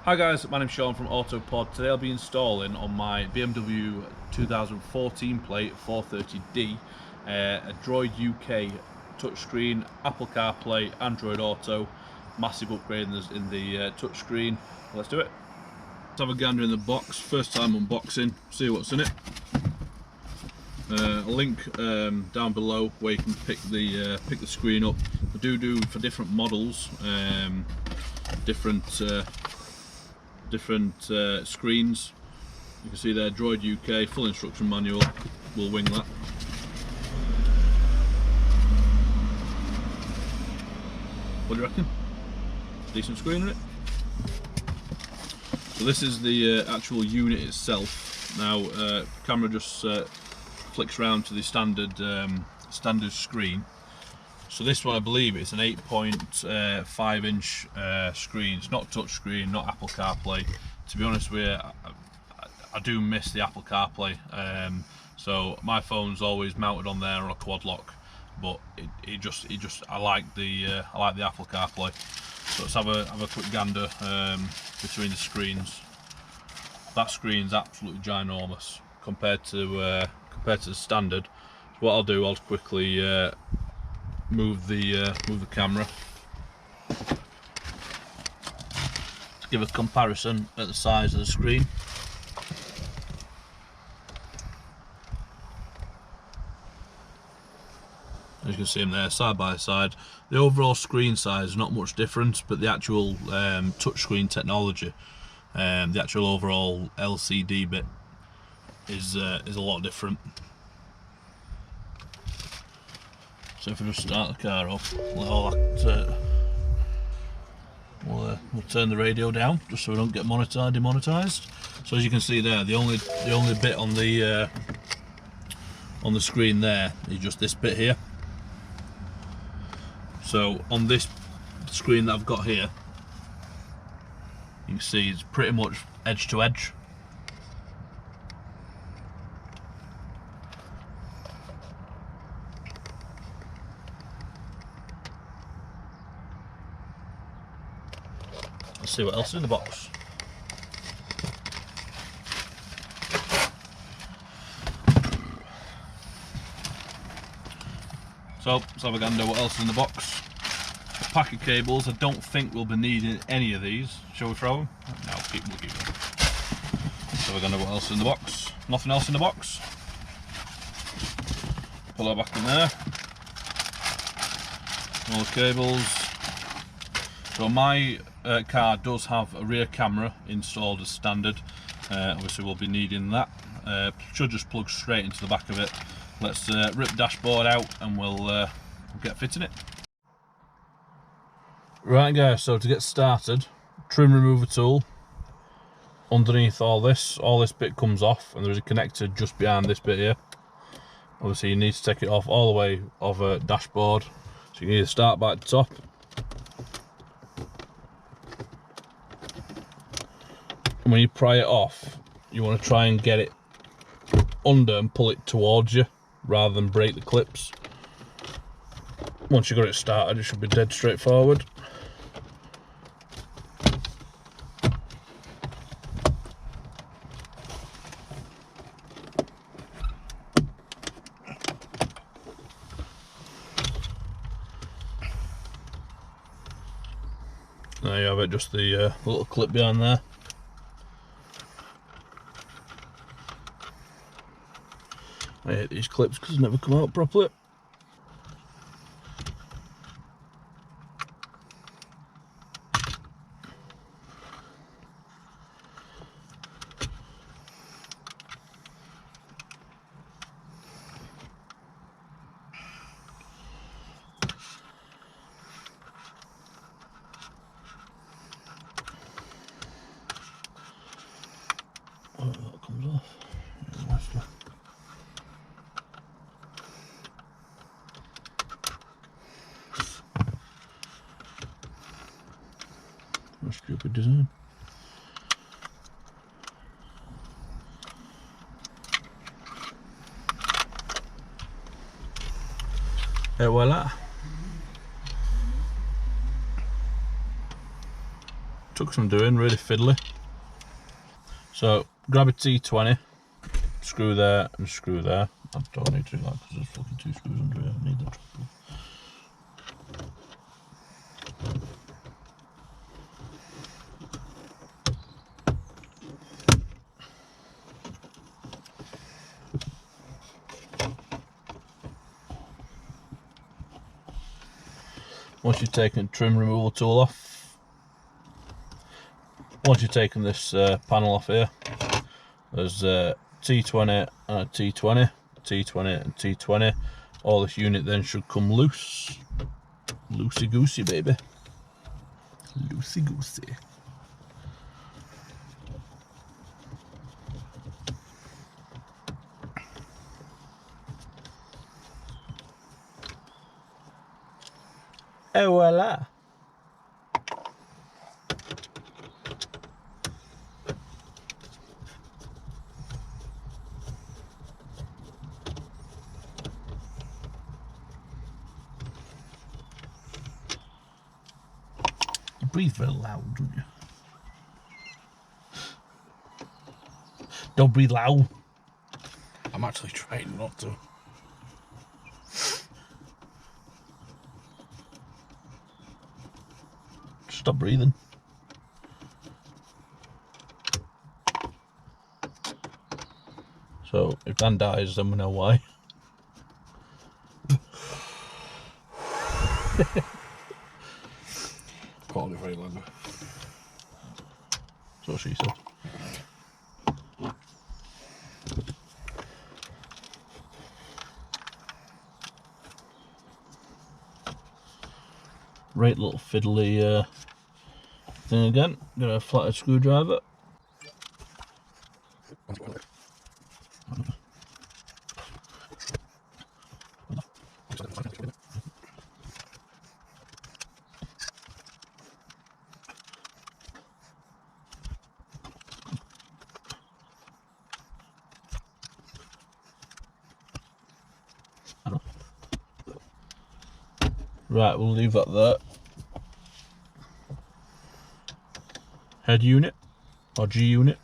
Hi guys, my name's Sean from AutoPod. Today I'll be installing on my BMW 2014 plate 430D a Droid UK touchscreen, Apple CarPlay, Android Auto, massive upgrade in the touchscreen. Let's do it. Let's have a gander in the box. First time unboxing, see what's in it. A link down below where you can pick the screen up. I do for different models, different screens. You can see there, Droid UK, full instruction manual. We'll wing that. What do you reckon? Decent screen in it. So this is the actual unit itself. Now, camera just flicks round to the standard screen. So this one, I believe it's an 8.5 inch screen. It's not touch screen, not Apple CarPlay. To be honest with you, I do miss the Apple CarPlay. So my phone's always mounted on there on a quad lock, but I like the Apple CarPlay. So let's have a quick gander between the screens. That screen's absolutely ginormous compared to the standard. So what I'll do, I'll quickly move the camera to give a comparison at the size of the screen. As you can see them there, side by side. The overall screen size is not much different, but the actual touchscreen technology, the actual overall LCD bit is a lot different. So if we just start the car up, we'll turn the radio down just so we don't get demonetized. So as you can see there, the only bit on the screen there is just this bit here. So on this screen that I've got here, you can see it's pretty much edge to edge. Let's see what else is in the box. So let's have a gander what else is in the box. A pack of cables. I don't think we'll be needing any of these. Shall we throw them? No, we'll keep them. Let's have a gander what else is in the box. Nothing else in the box. Pull that back in there. All the cables. So my car does have a rear camera installed as standard. Obviously we'll be needing that. Should just plug straight into the back of it. Let's rip the dashboard out and we'll get fitting it. Right guys, so to get started, trim remover tool. Underneath all this bit comes off, and there is a connector just behind this bit here. Obviously you need to take it off all the way of a dashboard. So you can either start back at the top, and when you pry it off, you want to try and get it under and pull it towards you rather than break the clips. Once you've got it started, it should be dead straightforward. There you have it, just the little clip behind there. I hate these clips because they never come out properly. Oh, that comes off. Stupid design. Et voilà. took some doing, really fiddly. So grab a T20, screw there and screw there. I don't need to do that because there's fucking 2 screws under here. I need that triple. Once you've taken the trim removal tool off, once you've taken this panel off here, there's a T20 and a T20, T20 and T20. All this unit then should come loose. Loosey goosey, baby. Loosey goosey. Et voila. You breathe very loud, don't you? Don't breathe loud. I'm actually trying not to. Stop breathing. So if Dan dies, then we know why. Quality very low. That's what she said. Right little fiddly thing again. Got a flathead screwdriver. Right, we'll leave that there. Head unit, or G unit.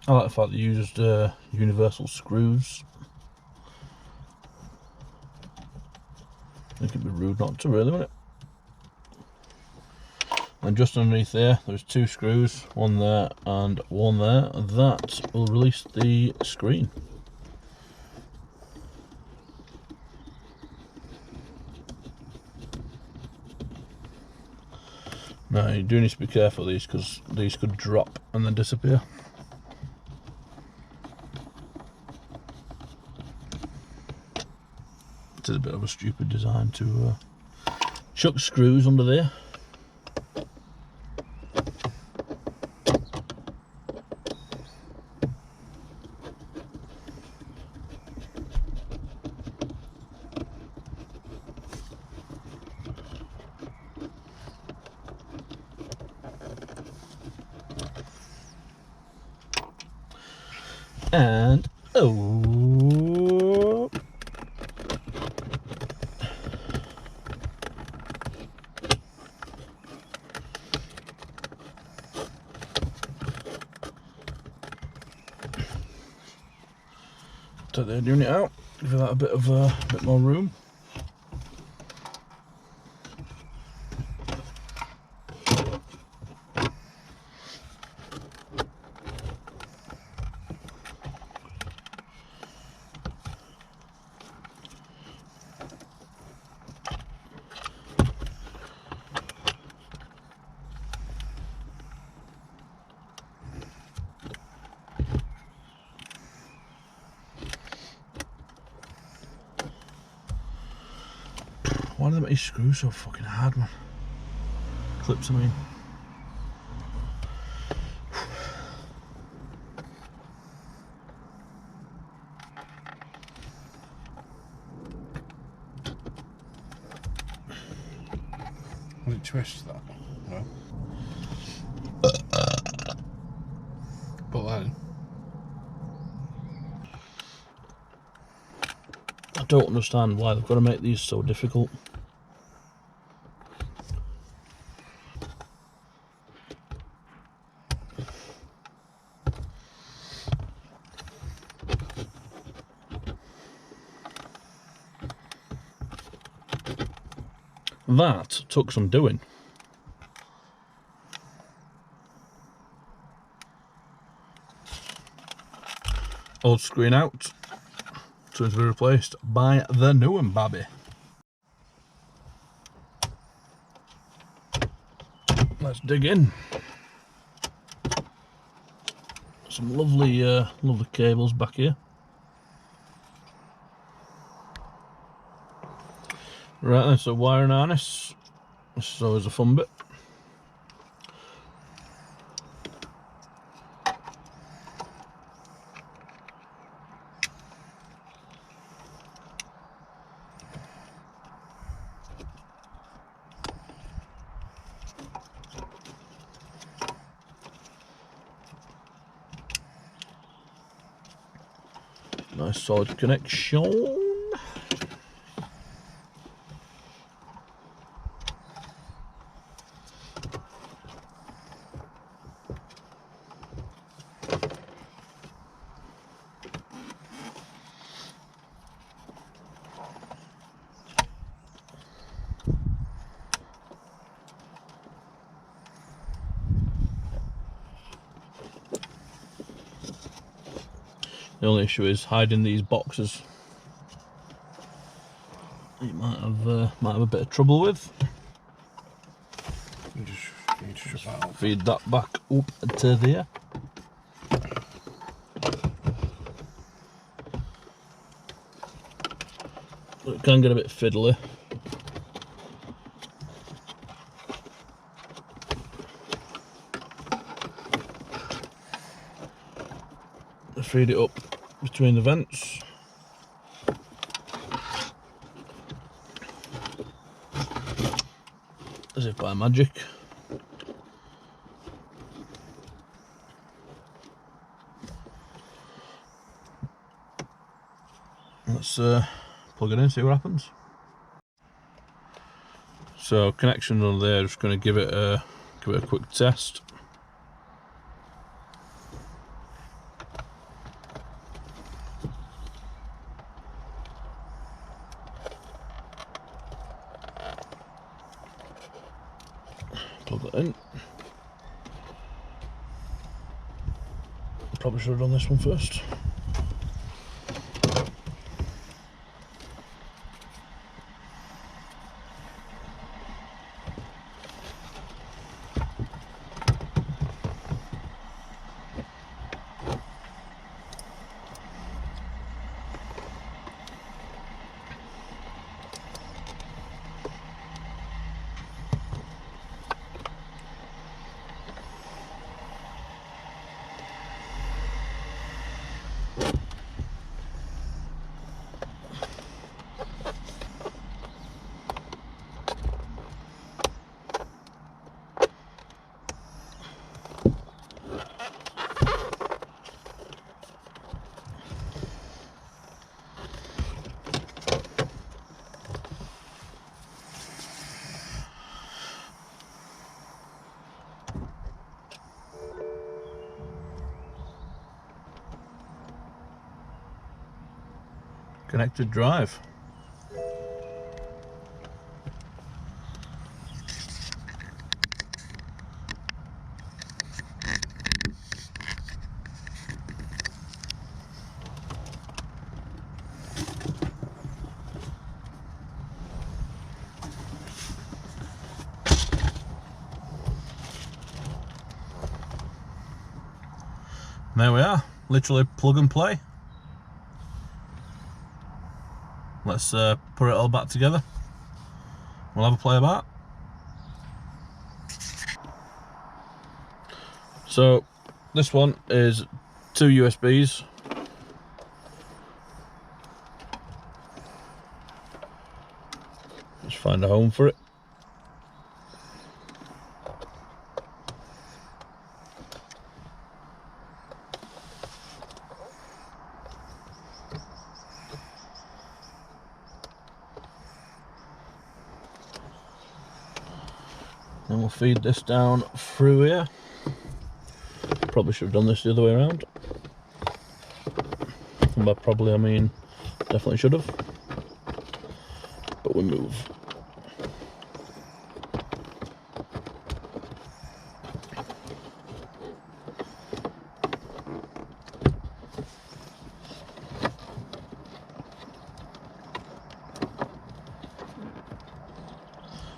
I like the fact they used universal screws. I think it'd be rude not to, really, wouldn't it? And just underneath there's 2 screws, one there and one there, and that will release the screen. Now you do need to be careful of these because these could drop and then disappear. It is a bit of a stupid design to chuck screws under there. And oh, take the unit out, give that a bit more room. Why do they make these screws so fucking hard, man? Clips, I mean. Will it twist that? No. don't understand why they've got to make these so difficult. That took some doing. Old screen out, soon to be replaced by the new one, babby. Let's dig in. Some lovely, lovely cables back here. Right then, so wire and harness. This is always a fun bit. Nice solid connection. The only issue is hiding these boxes. You might have a bit of trouble with. You need to strip that out. Feed that back up to there. It can get a bit fiddly. Feed it up between the vents. As if by magic. Let's plug it in, see what happens. So connection on there, just going to give it a quick test. Plug that in. Probably should have done this one first. Connected drive. There we are, literally plug and play. Let's put it all back together. We'll have a play about. So this one is 2 USBs. Let's find a home for it. And we'll feed this down through here. Probably should have done this the other way around. And by probably I mean definitely should have. But we move.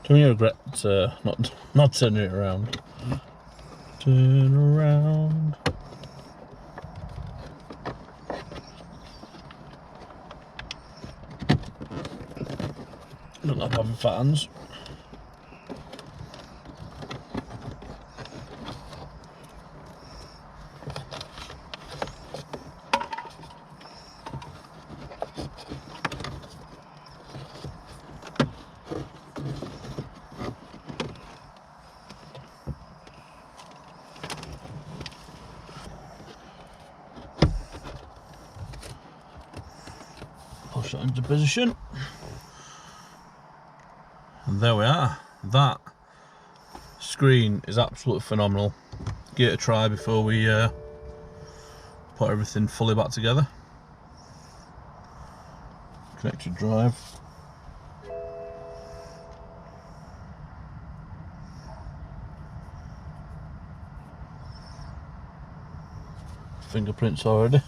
Don't you regret not turning it around? Turn around. I don't like having fat hands. Push that into position. And there we are. That screen is absolutely phenomenal. Give it a try before we put everything fully back together. Connected drive. Fingerprints already.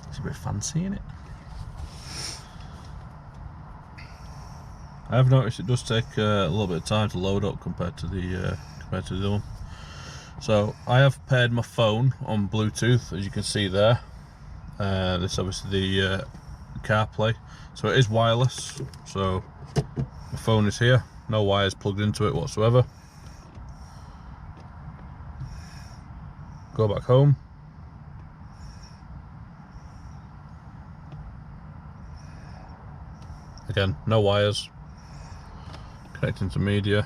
It's a bit fancy, isn't it? I have noticed it does take a little bit of time to load up compared to the other one. So I have paired my phone on Bluetooth, as you can see there. This is obviously the CarPlay, so it is wireless. So the phone is here, no wires plugged into it whatsoever. Go back home. Again, no wires. Connecting to media.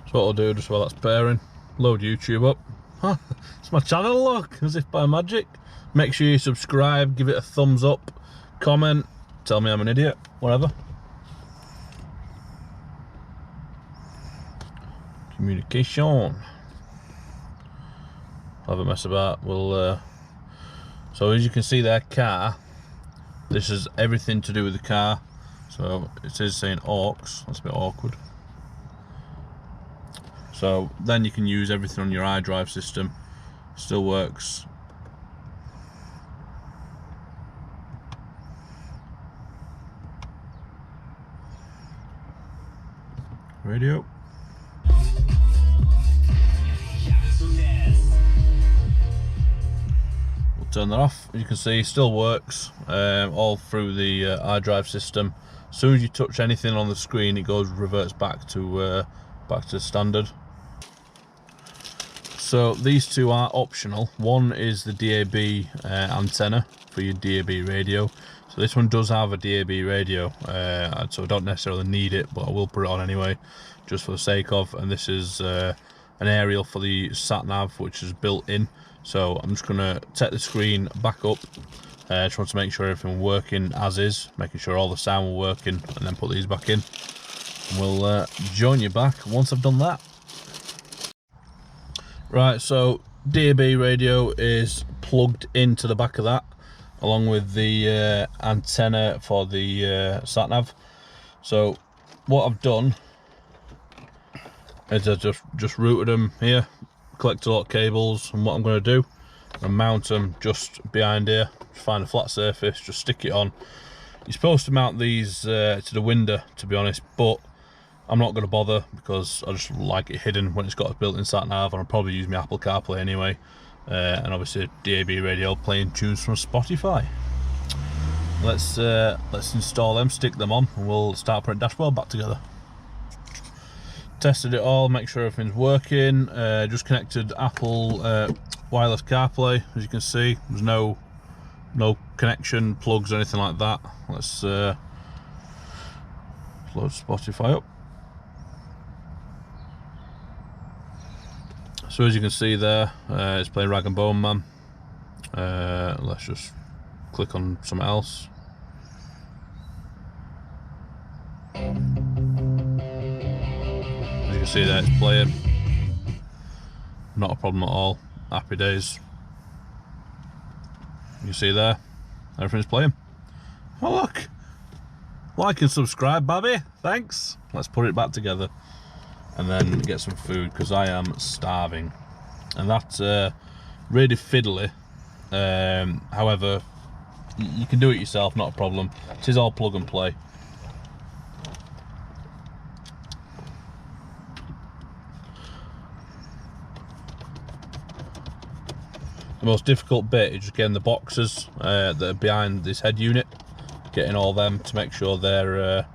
So what I'll do just while that's pairing, load YouTube up. Huh, it's my channel, look, as if by magic. Make sure you subscribe, give it a thumbs up, comment, tell me I'm an idiot, whatever. Communication. Have a mess about. We'll so as you can see there, car. This is everything to do with the car. So it is saying aux. That's a bit awkward. So then you can use everything on your iDrive system. Still works. Radio. Turn that off. You can see still works all through the iDrive system. As soon as you touch anything on the screen, it reverts back to standard. So these two are optional. One is the DAB antenna for your DAB radio. So this one does have a DAB radio, so I don't necessarily need it, but I will put it on anyway, just for the sake of. And this is an aerial for the sat nav, which is built in. So I'm just going to take the screen back up. Just want to make sure everything working as is, making sure all the sound will working, and then put these back in. And we'll join you back once I've done that. Right, so DAB radio is plugged into the back of that, along with the antenna for the sat nav. So what I've done is I just routed them here. Collect a lot of cables, and what I'm going to do, and mount them just behind here. Find a flat surface, just stick it on. You're supposed to mount these to the window, to be honest, but I'm not going to bother because I just like it hidden when it's got a built-in sat nav, and I'll probably use my Apple CarPlay anyway, and obviously DAB radio playing tunes from Spotify. Let's install them, stick them on, and we'll start putting dashboard back together. Tested it all, make sure everything's working. Just connected Apple wireless CarPlay. As you can see, there's no connection, plugs or anything like that. Let's load Spotify up. So as you can see there, it's playing Rag and Bone Man. Let's just click on something else. As you can see there, it's playing. Not a problem at all. Happy days. You see there, everything's playing. Oh look! Like and subscribe, Babby. Thanks. Let's put it back together and then get some food because I am starving. And that's really fiddly. However, you can do it yourself, not a problem. It is all plug and play. The most difficult bit is just getting the boxes that are behind this head unit, getting all them to make sure they're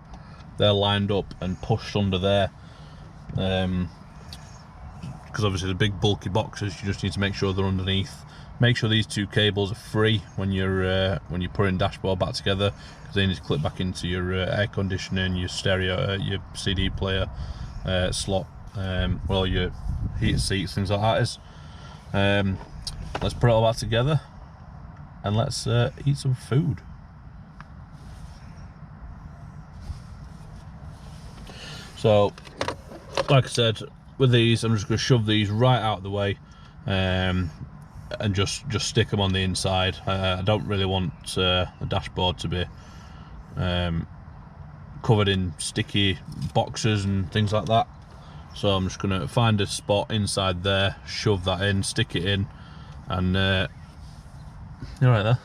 lined up and pushed under there. Because obviously the big bulky boxes, you just need to make sure they're underneath. Make sure these two cables are free when you're putting dashboard back together, because they need to clip back into your air conditioning, your stereo, your CD player slot, well, your heated seats, things like that is. Let's put it all back together and let's eat some food. So, like I said, with these, I'm just going to shove these right out of the way and just stick them on the inside. I don't really want the dashboard to be covered in sticky boxes and things like that. So I'm just going to find a spot inside there, shove that in, stick it in, and you're right there.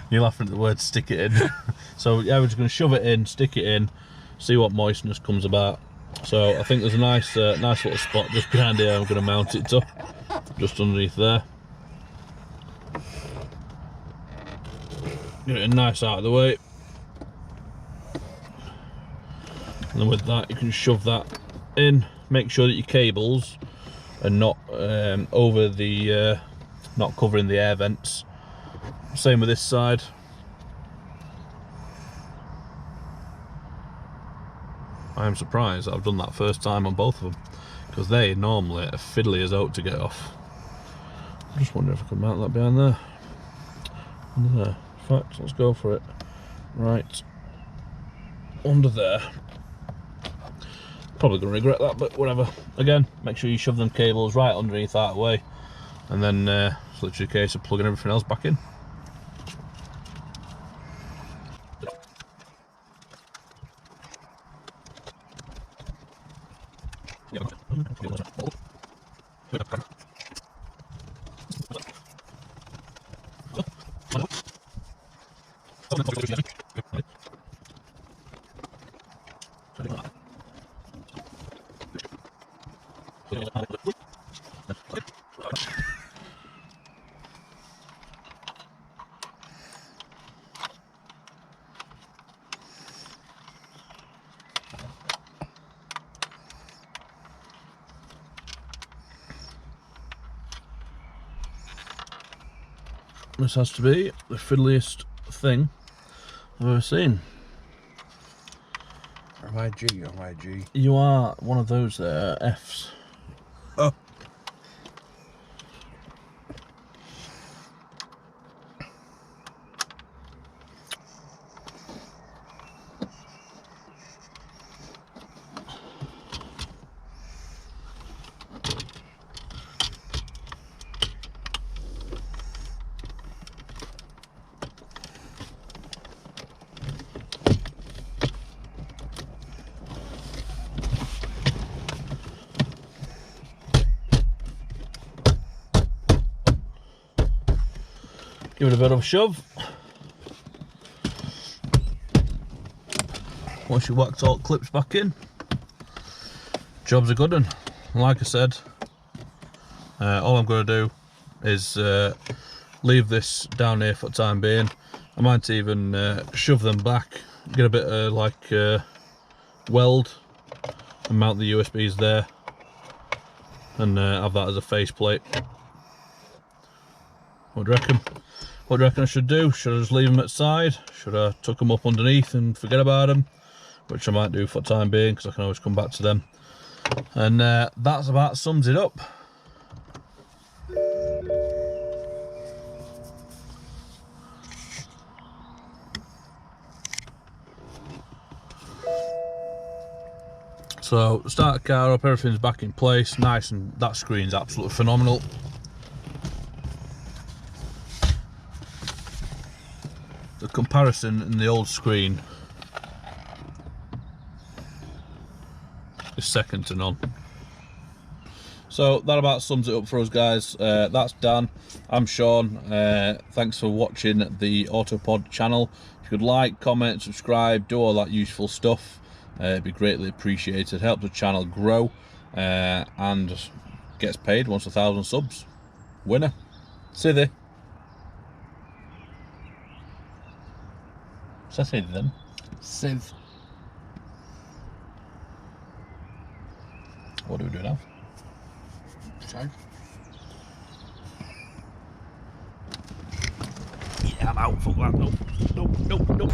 You're laughing at the word stick it in. So yeah, we're just going to shove it in, stick it in, see what moistness comes about. So I think there's a nice little spot just behind here. I'm going to mount it to, just underneath there. Get it nice out of the way. And then with that, you can shove that in. Make sure that your cables are not over the, not covering the air vents. Same with this side. I am surprised that I've done that first time on both of them, because they normally are fiddly as out to get off. I'm just wondering if I can mount that behind there. Under there. In fact, let's go for it. Right under there. Probably gonna regret that, but whatever. Again, make sure you shove them cables right underneath that way, and then it's literally a case of plugging everything else back in. This has to be the fiddliest thing I've ever seen. Am I G? Am I G? You are one of those there, Fs. Oh. Give it a bit of a shove. Once you whacked all the clips back in, job's a good one. Like I said, all I'm going to do is leave this down here for the time being. I might even shove them back, get a bit of like weld and mount the USBs there, and have that as a faceplate. What do you reckon? What do you reckon I should do? Should I just leave them at side? Should I tuck them up underneath and forget about them? Which I might do for the time being, because I can always come back to them. And that's about sums it up. So start the car up, everything's back in place, nice, and that screen's absolutely phenomenal. The comparison in the old screen is second to none. So that about sums it up for us, guys. That's Dan. I'm Sean. Thanks for watching the Autopod channel. If you could like, comment, subscribe, do all that useful stuff, it'd be greatly appreciated. Helps the channel grow and gets paid once 1,000 subs. Winner. See there. Så säger den. Synth. What do we do now? Save. Yeah, I'm out. Fuck that. No. No.